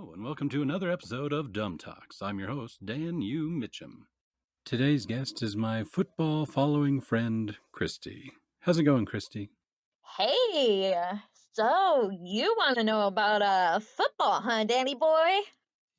Hello, and welcome to another episode of D.U.M Talks. I'm your host, Dan Mitchem. Today's guest is my football-following friend, Kristy. How's it going, Kristy? Hey, so you want to know about football, huh, Danny boy?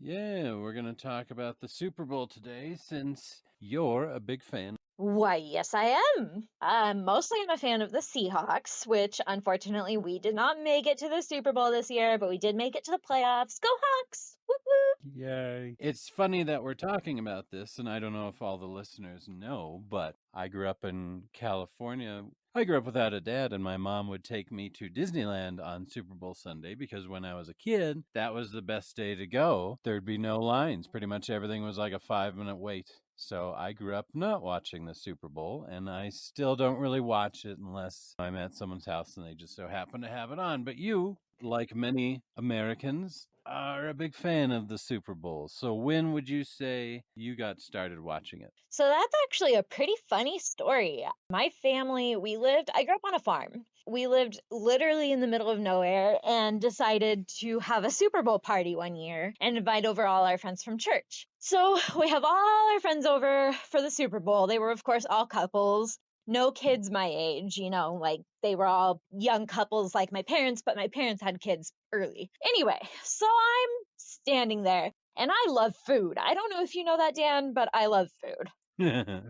Yeah, we're going to talk about the Super Bowl today since you're a big fan. Why, yes, I am. Mostly I'm a fan of the Seahawks, which unfortunately we did not make it to the Super Bowl this year, but we did make it to the playoffs. Go Hawks! Whoop whoop! Yay. It's funny that we're talking about this, and I don't know if all the listeners know, but I grew up in California. I grew up without a dad, and my mom would take me to Disneyland on Super Bowl Sunday because when I was a kid, that was the best day to go. There'd be no lines. Pretty much everything was like a 5-minute wait. So I grew up not watching the Super Bowl, and I still don't really watch it unless I'm at someone's house and they just so happen to have it on. But you, like many Americans, are a big fan of the Super Bowl. So when would you say you got started watching it? So that's actually a pretty funny story. My family, I grew up on a farm. We lived literally in the middle of nowhere and decided to have a Super Bowl party one year and invite over all our friends from church. So we have all our friends over for the Super Bowl. They were, of course, all couples. No kids my age, like they were all young couples like my parents, but my parents had kids early. Anyway, so I'm standing there. And I love food. I don't know if you know that, Dan, but I love food.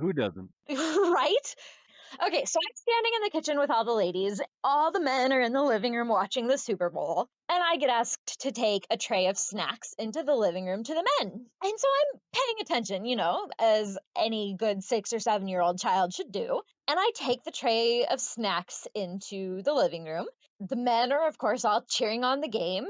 Who doesn't? Right? Okay, so I'm standing in the kitchen with all the ladies. All the men are in the living room watching the Super Bowl. And I get asked to take a tray of snacks into the living room to the men. And so I'm paying attention, as any good 6 or 7-year-old child should do. And I take the tray of snacks into the living room. The men are, of course, all cheering on the game.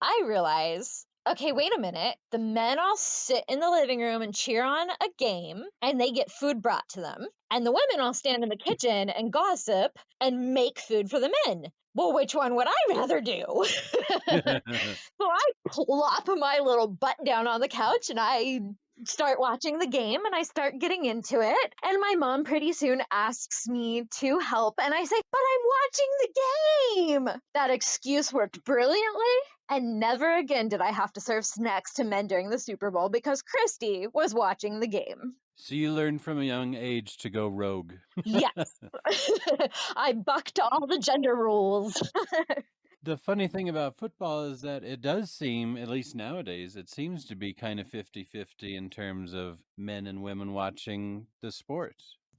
I realize, okay, wait a minute. The men all sit in the living room and cheer on a game, and they get food brought to them. And the women all stand in the kitchen and gossip and make food for the men. Well, which one would I rather do? So I plop my little butt down on the couch and I start watching the game and I start getting into it. And my mom pretty soon asks me to help. And I say, but I'm watching the game. That excuse worked brilliantly. And never again did I have to serve snacks to men during the Super Bowl because Kristy was watching the game. So you learned from a young age to go rogue. Yes. I bucked all the gender rules. The funny thing about football is that it does seem, at least nowadays, it seems to be kind of 50-50 in terms of men and women watching the sport.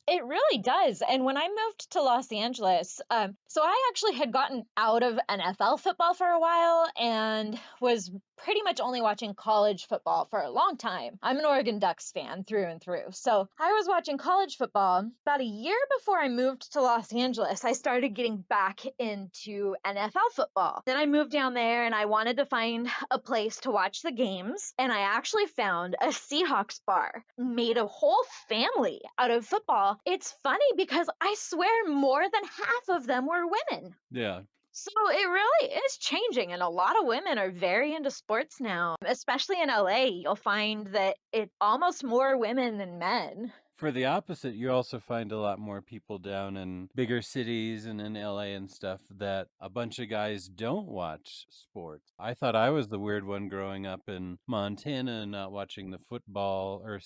It really does. And when I moved to Los Angeles, so I actually had gotten out of NFL football for a while and was pretty much only watching college football for a long time. I'm an Oregon Ducks fan through and through. So I was watching college football. About a year before I moved to Los Angeles, I started getting back into NFL football. Then I moved down there and I wanted to find a place to watch the games. And I actually found a Seahawks bar, made a whole family out of football. It's funny because I swear more than half of them were women. Yeah. So it really is changing, and a lot of women are very into sports now, especially in LA. You'll find that it's almost more women than men. For the opposite, you also find a lot more people down in bigger cities and in LA and stuff that a bunch of guys don't watch sports. I thought I was the weird one growing up in Montana and not watching the football, or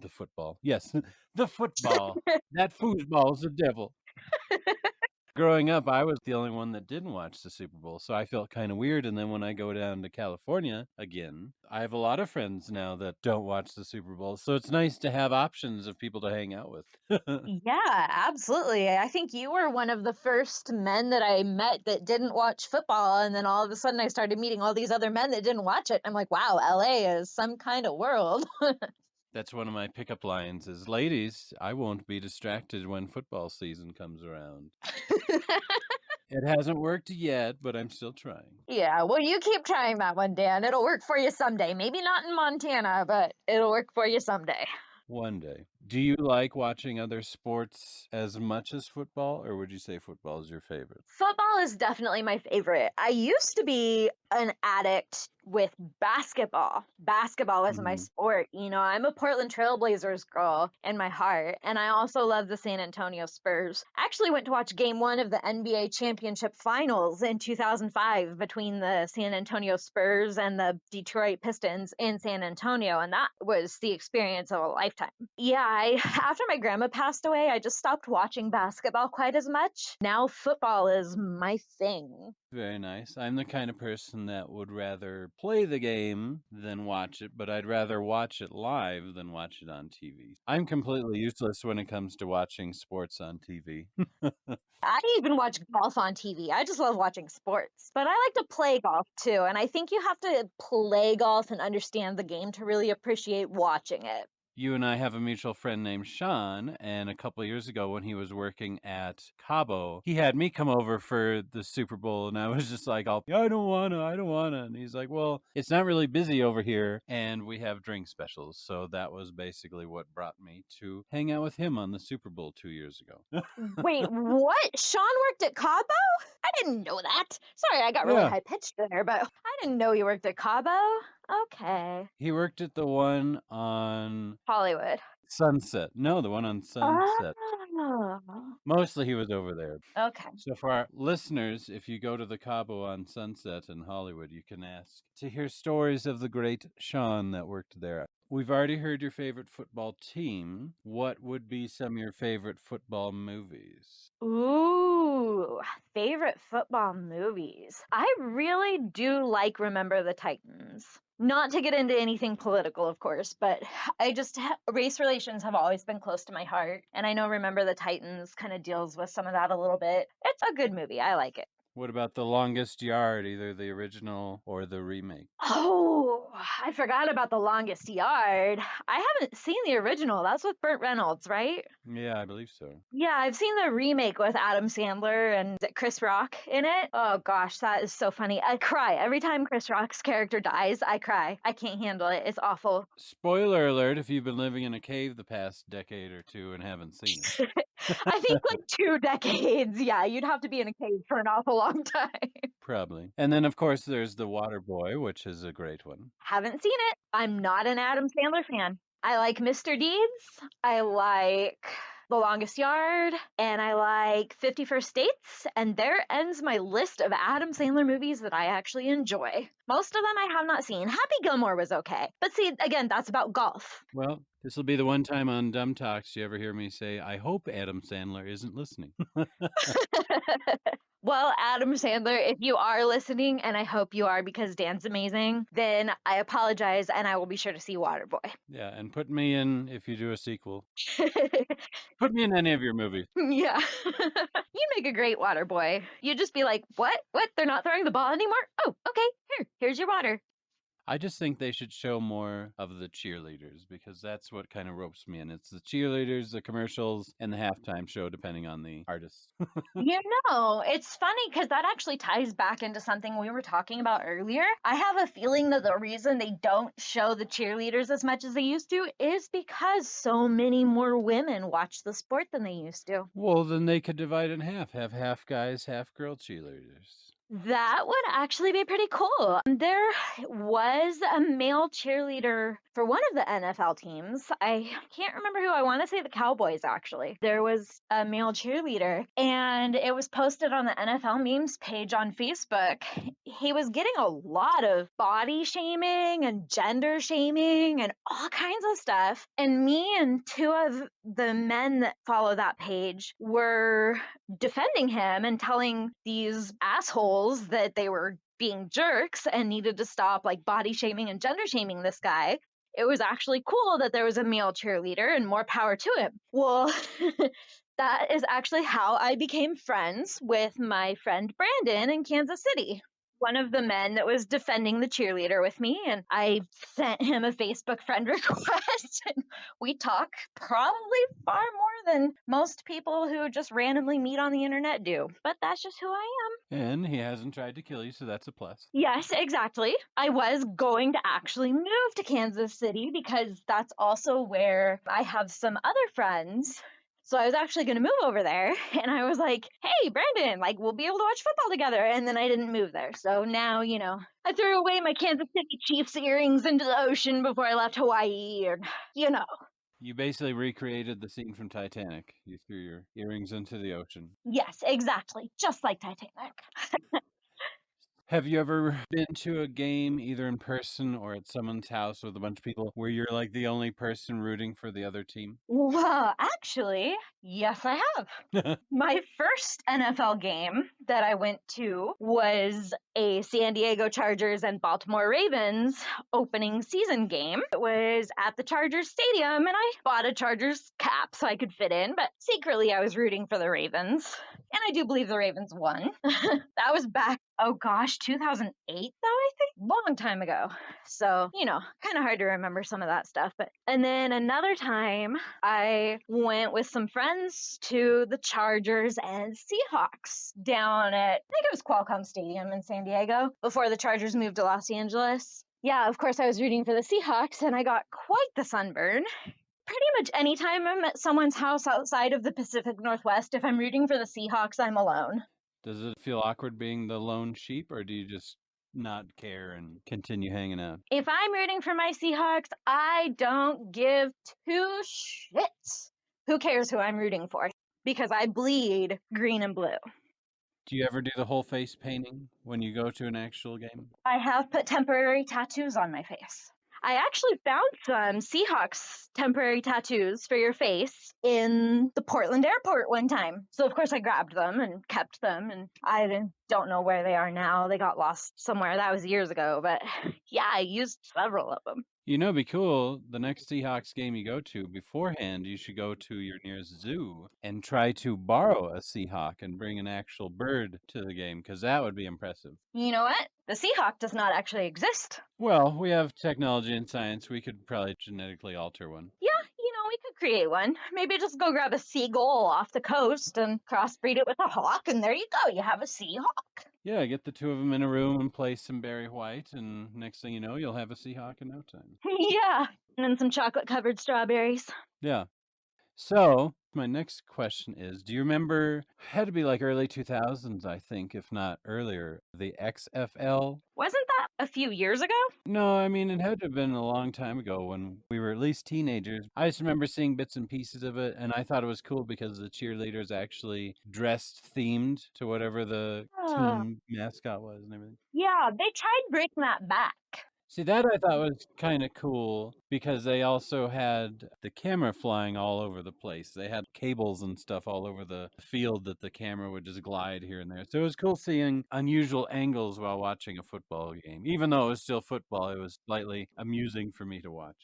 the football. Yes, the football. That foosball's the devil. Growing up, I was the only one that didn't watch the Super Bowl, so I felt kind of weird. And then when I go down to California again, I have a lot of friends now that don't watch the Super Bowl, so it's nice to have options of people to hang out with. Yeah, absolutely. I think you were one of the first men that I met that didn't watch football, and then all of a sudden I started meeting all these other men that didn't watch it. I'm like, wow, LA is some kind of world. That's one of my pickup lines is, ladies, I won't be distracted when football season comes around. It hasn't worked yet, but I'm still trying. Yeah, well, you keep trying that one, Dan. It'll work for you someday. Maybe not in Montana, but it'll work for you someday. One day. Do you like watching other sports as much as football, or would you say football is your favorite? Football is definitely my favorite. I used to be an addict with basketball. Basketball is my Mhm. sport. I'm a Portland Trailblazers girl in my heart, and I also love the San Antonio Spurs. I actually went to watch game one of the NBA championship finals in 2005 between the San Antonio Spurs and the Detroit Pistons in San Antonio, and that was the experience of a lifetime. Yeah, after my grandma passed away, I just stopped watching basketball quite as much. Now football is my thing. Very nice. I'm the kind of person that would rather play the game than watch it, but I'd rather watch it live than watch it on TV. I'm completely useless when it comes to watching sports on TV. I even watch golf on TV. I just love watching sports. But I like to play golf too, and I think you have to play golf and understand the game to really appreciate watching it. You and I have a mutual friend named Sean, and a couple of years ago when he was working at Cabo, he had me come over for the Super Bowl, and I was just like, I don't wanna. And he's like, well, it's not really busy over here, and we have drink specials. So that was basically what brought me to hang out with him on the Super Bowl 2 years ago. Wait, what? Sean worked at Cabo? I didn't know that. Sorry, I got really Yeah. high pitched there, but I didn't know you worked at Cabo. Okay. He worked at the one on Hollywood. Sunset. No, the one on Sunset. Oh, Mostly he was over there. okay. So for our listeners, if you go to the Cabo on Sunset in Hollywood, you can ask to hear stories of the great Sean that worked there. We've already heard your favorite football team. What would be some of your favorite football movies? Ooh, favorite football movies. I really do like Remember the Titans. Not to get into anything political, of course, but race relations have always been close to my heart. And I know Remember the Titans kind of deals with some of that a little bit. It's a good movie. I like it. What about The Longest Yard, either the original or the remake? Oh, I forgot about The Longest Yard. I haven't seen the original. That's with Burt Reynolds, right? Yeah, I believe so. Yeah, I've seen the remake with Adam Sandler and Chris Rock in it. Oh gosh, that is so funny. I cry. Every time Chris Rock's character dies, I cry. I can't handle it. It's awful. Spoiler alert if you've been living in a cave the past decade or two and haven't seen I think it. like 2 decades. Yeah, you'd have to be in a cave for an awful long time. Probably. And then, of course, there's The Water Boy, which is a great one. Haven't seen it. I'm not an Adam Sandler fan. I like Mr. Deeds. I like The Longest Yard, and I like 51st Dates, and there ends my list of Adam Sandler movies that I actually enjoy. Most of them I have not seen. Happy Gilmore was okay. But see, again, that's about golf. Well, this will be the one time on Dumb Talks you ever hear me say, I hope Adam Sandler isn't listening. Well, Adam Sandler, if you are listening, and I hope you are because Dan's amazing, then I apologize and I will be sure to see Waterboy. Yeah, and put me in if you do a sequel. Put me in any of your movies. Yeah. You make a great water boy. You'd just be like, what? What? They're not throwing the ball anymore? Oh, okay. Here's your water. I just think they should show more of the cheerleaders because that's what kind of ropes me in. It's the cheerleaders, the commercials, and the halftime show, depending on the artist. It's funny because that actually ties back into something we were talking about earlier. I have a feeling that the reason they don't show the cheerleaders as much as they used to is because so many more women watch the sport than they used to. Well, then they could divide in half, have half guys, half girl cheerleaders. That would actually be pretty cool. There was a male cheerleader for one of the NFL teams. I can't remember who. I want to say the Cowboys, actually. There was a male cheerleader, and it was posted on the NFL memes page on Facebook. He was getting a lot of body shaming and gender shaming and all kinds of stuff. And me and two of the men that follow that page were defending him and telling these assholes that they were being jerks and needed to stop like body shaming and gender shaming this guy. It was actually cool that there was a male cheerleader and more power to him. Well, that is actually how I became friends with my friend Brandon in Kansas City. One of the men that was defending the cheerleader with me, and I sent him a Facebook friend request. And we talk probably far more than most people who just randomly meet on the internet do. But that's just who I am. And he hasn't tried to kill you, so that's a plus. Yes, exactly. I was going to actually move to Kansas City because that's also where I have some other friends. So I was actually going to move over there. And I was like, hey, Brandon, like, we'll be able to watch football together. And then I didn't move there. So now, I threw away my Kansas City Chiefs earrings into the ocean before I left Hawaii. Or, You basically recreated the scene from Titanic. You threw your earrings into the ocean. Yes, exactly. Just like Titanic. Have you ever been to a game, either in person or at someone's house with a bunch of people, where you're like the only person rooting for the other team? Well, actually, yes, I have. My first NFL game that I went to was a San Diego Chargers and Baltimore Ravens opening season game. It was at the Chargers Stadium, and I bought a Chargers cap so I could fit in, but secretly I was rooting for the Ravens. And I do believe the Ravens won. That was back, 2008, though, I think. Long time ago. So, kind of hard to remember some of that stuff. And then another time, I went with some friends to the Chargers and Seahawks down at, I think it was Qualcomm Stadium in San Diego before the Chargers moved to Los Angeles. Yeah, of course, I was rooting for the Seahawks, and I got quite the sunburn. Pretty much anytime I'm at someone's house outside of the Pacific Northwest, if I'm rooting for the Seahawks, I'm alone. Does it feel awkward being the lone sheep, or do you just not care and continue hanging out? If I'm rooting for my Seahawks, I don't give two shits. Who cares who I'm rooting for? Because I bleed green and blue. Do you ever do the whole face painting when you go to an actual game? I have put temporary tattoos on my face. I actually found some Seahawks temporary tattoos for your face in the Portland airport one time. So, of course, I grabbed them and kept them, and I don't know where they are now. They got lost somewhere. That was years ago, but yeah, I used several of them. It'd be cool. The next Seahawks game you go to, beforehand, you should go to your nearest zoo and try to borrow a Seahawk and bring an actual bird to the game, because that would be impressive. You know what? The Seahawk does not actually exist. Well, we have technology and science. We could probably genetically alter one. Yeah, we could create one. Maybe just go grab a seagull off the coast and crossbreed it with a hawk, and there you go. You have a Seahawk. Yeah, get the two of them in a room and play some Barry White, and next thing you know, you'll have a Seahawk in no time. Yeah, and then some chocolate-covered strawberries. Yeah. So, my next question is, do you remember, had to be like early 2000s, I think, if not earlier, the XFL? Wasn't that a few years ago? No, I mean, it had to have been a long time ago when we were at least teenagers. I just remember seeing bits and pieces of it, and I thought it was cool because the cheerleaders actually dressed themed to whatever the team mascot was and everything. Yeah, they tried bringing that back. See, that I thought was kind of cool because they also had the camera flying all over the place. They had cables and stuff all over the field that the camera would just glide here and there. So it was cool seeing unusual angles while watching a football game. Even though it was still football, it was slightly amusing for me to watch.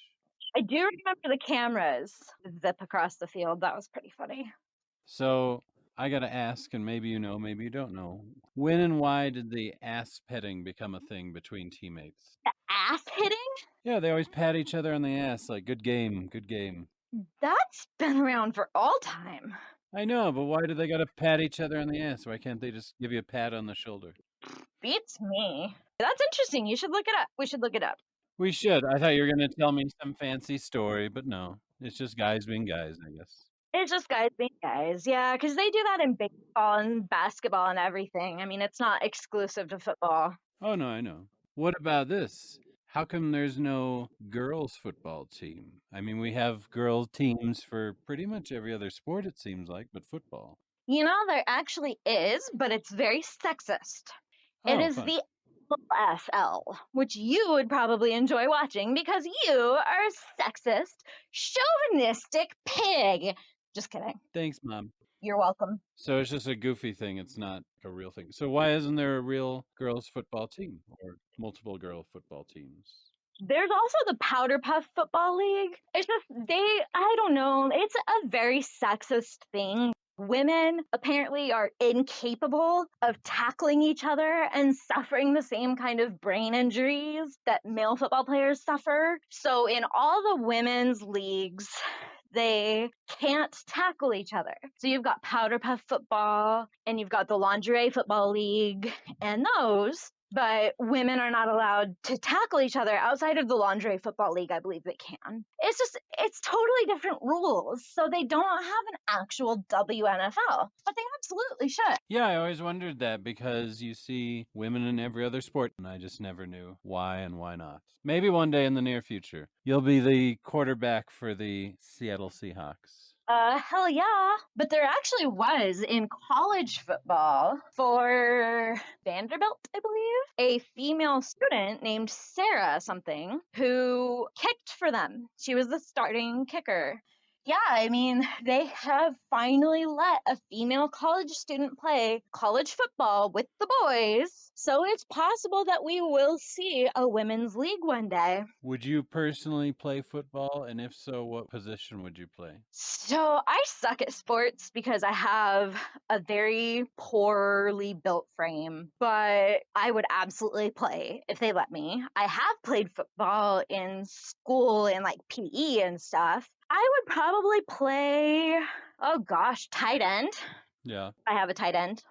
I do remember the cameras zip across the field. That was pretty funny. So I got to ask, and maybe you know, maybe you don't know, when and why did the ass petting become a thing between teammates? The ass hitting? Yeah, they always pat each other on the ass, like, good game, good game. That's been around for all time. I know, but why do they got to pat each other on the ass? Why can't they just give you a pat on the shoulder? Beats me. That's interesting. You should look it up. We should look it up. We should. I thought you were going to tell me some fancy story, but no. It's just guys being guys, I guess. It's just guys being guys. Yeah, because they do that in baseball and basketball and everything. I mean, it's not exclusive to football. Oh, no, I know. What about this? How come there's no girls' football team? I mean, we have girls' teams for pretty much every other sport, it seems like, but football. There actually is, but it's very sexist. It is fun. the LSL, which you would probably enjoy watching because you are a sexist, chauvinistic pig. Just kidding. Thanks, Mom. You're welcome. So it's just a goofy thing. It's not a real thing. So why isn't there a real girls' football team or multiple girl football teams? There's also the Powder Puff Football League. It's just, I don't know, it's a very sexist thing. Women apparently are incapable of tackling each other and suffering the same kind of brain injuries that male football players suffer. So in all the women's leagues, they can't tackle each other. So you've got Powder Puff Football and you've got the Lingerie Football League, and those but women are not allowed to tackle each other outside of the lingerie football league. I believe they can. It's totally different rules. So they don't have an actual WNFL, but they absolutely should. Yeah, I always wondered that because you see women in every other sport, and I just never knew why and why not. Maybe one day in the near future, you'll be the quarterback for the Seattle Seahawks. Hell yeah. But there actually was in college football for Vanderbilt, I believe, a female student named Sarah something who kicked for them. She was the starting kicker. Yeah, I mean, they have finally let a female college student play college football with the boys. So it's possible that we will see a women's league one day. Would you personally play football? And if so, what position would you play? So I suck at sports because I have a very poorly built frame, but I would absolutely play if they let me. I have played football in school in like PE and stuff. I would probably play, oh gosh, tight end. Yeah. I have a tight end.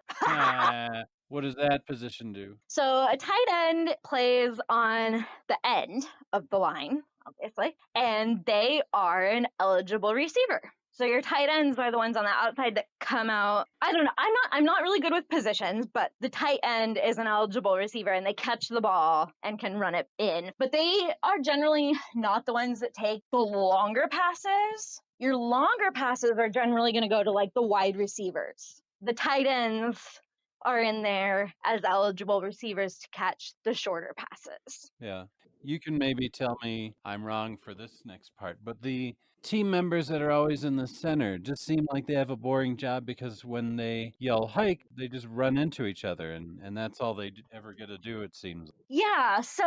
What does that position do? So a tight end plays on the end of the line, obviously, and they are an eligible receiver. So your tight ends are the ones on the outside that come out. I don't know. I'm not really good with positions, but the tight end is an eligible receiver and they catch the ball and can run it in. But they are generally not the ones that take the longer passes. Your longer passes are generally going to go to like the wide receivers. The tight ends are in there as eligible receivers to catch the shorter passes. Yeah. You can maybe tell me I'm wrong for this next part, but the team members that are always in the center just seem like they have a boring job because when they yell hike, they just run into each other, and that's all they ever get to do, it seems. Yeah, so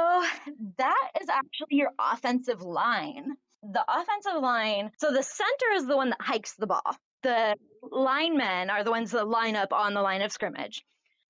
that is actually your offensive line. The offensive line, so the center is the one that hikes the ball. The linemen are the ones that line up on the line of scrimmage.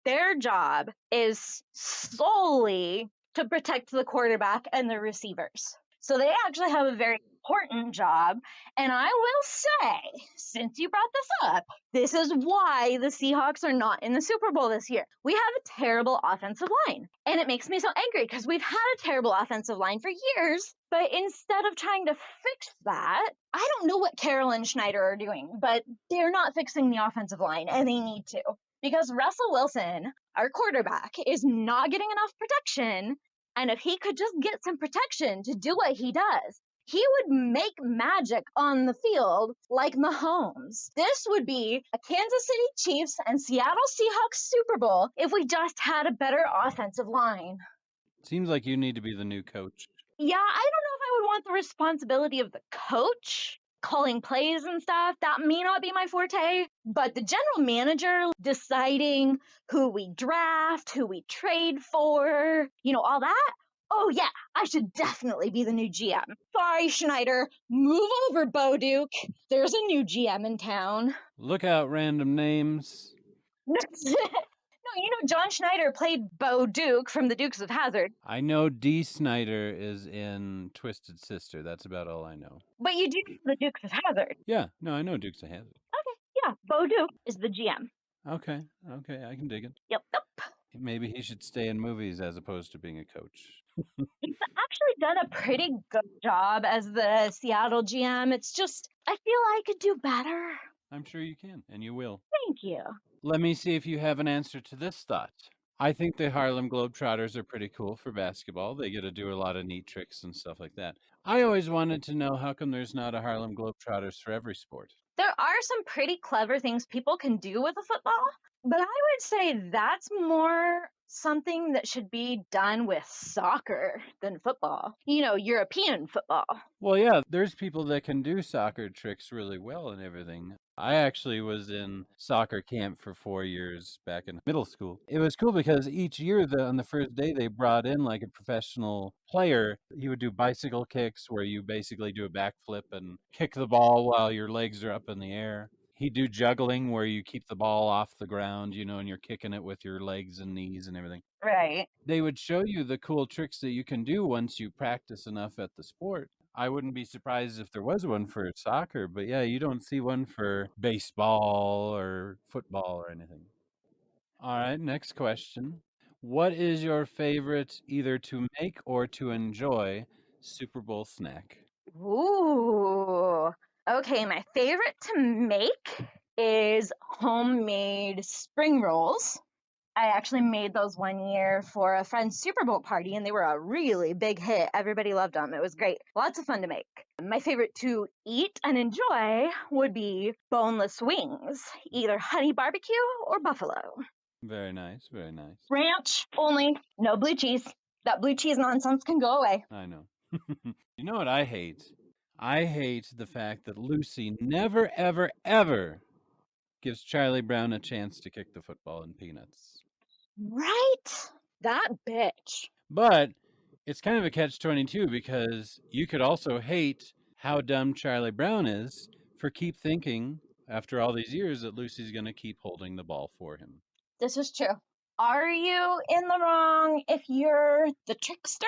Their job is solely to protect the quarterback and the receivers. So they actually have a very important job. And I will say, since you brought this up, this is why the Seahawks are not in the Super Bowl this year. We have a terrible offensive line. And it makes me so angry because we've had a terrible offensive line for years. But instead of trying to fix that, I don't know what Carroll and Schneider are doing, but they're not fixing the offensive line, and they need to. Because Russell Wilson, our quarterback, is not getting enough protection. And if he could just get some protection to do what he does, he would make magic on the field like Mahomes. This would be a Kansas City Chiefs and Seattle Seahawks Super Bowl if we just had a better offensive line. Seems like you need to be the new coach. Yeah, I don't know if I would want the responsibility of the coach calling plays and stuff. That may not be my forte, but the general manager deciding who we draft, who we trade for, all that. Oh yeah, I should definitely be the new GM. Sorry, Schneider. Move over, Bo Duke. There's a new GM in town. Look out, random names. No, John Schneider played Bo Duke from the Dukes of Hazzard. I know D. Snyder is in Twisted Sister. That's about all I know. But you do know the Dukes of Hazzard. Yeah, no, I know Dukes of Hazzard. Okay, yeah, Bo Duke is the GM. Okay, I can dig it. Yep. Maybe he should stay in movies as opposed to being a coach. He's actually done a pretty good job as the Seattle GM. It's just, I feel I could do better. I'm sure you can, and you will. Thank you. Let me see if you have an answer to this thought. I think the Harlem Globetrotters are pretty cool for basketball. They get to do a lot of neat tricks and stuff like that. I always wanted to know how come there's not a Harlem Globetrotters for every sport. There are some pretty clever things people can do with a football, but I would say that's more something that should be done with soccer than football. European football. Well, yeah, there's people that can do soccer tricks really well and everything. I actually was in soccer camp for 4 years back in middle school. It was cool because each year on the first day they brought in like a professional player. He would do bicycle kicks where you basically do a backflip and kick the ball while your legs are up in the air. He'd do juggling where you keep the ball off the ground, and you're kicking it with your legs and knees and everything. Right. They would show you the cool tricks that you can do once you practice enough at the sport. I wouldn't be surprised if there was one for soccer, but yeah, you don't see one for baseball or football or anything. All right, next question. What is your favorite either to make or to enjoy Super Bowl snack? Ooh. Okay, my favorite to make is homemade spring rolls. I actually made those one year for a friend's Super Bowl party, and they were a really big hit. Everybody loved them. It was great. Lots of fun to make. My favorite to eat and enjoy would be boneless wings, either honey barbecue or buffalo. Very nice, very nice. Ranch only, no blue cheese. That blue cheese nonsense can go away. I know. You know what I hate? I hate the fact that Lucy never, ever, ever gives Charlie Brown a chance to kick the football in Peanuts. Right? That bitch. But it's kind of a catch-22 because you could also hate how dumb Charlie Brown is for keep thinking after all these years that Lucy's going to keep holding the ball for him. This is true. Are you in the wrong if you're the trickster?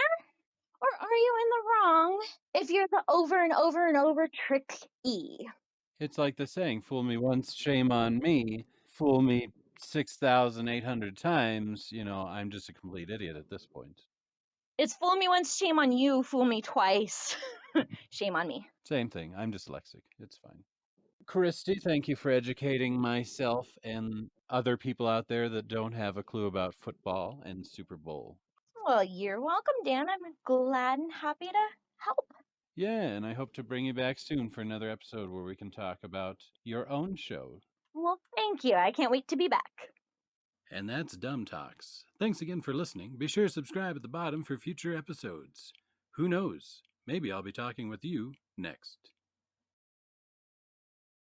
Or are you in the wrong if you're the over and over and over tricky? It's like the saying, fool me once, shame on me. Fool me 6,800 times, I'm just a complete idiot at this point. It's fool me once, shame on you, fool me twice. Shame on me. Same thing. I'm dyslexic. It's fine. Kristy, thank you for educating myself and other people out there that don't have a clue about football and Super Bowl. Well, you're welcome, Dan. I'm glad and happy to help. Yeah, and I hope to bring you back soon for another episode where we can talk about your own show. Well, thank you. I can't wait to be back. And that's Dumb Talks. Thanks again for listening. Be sure to subscribe at the bottom for future episodes. Who knows? Maybe I'll be talking with you next.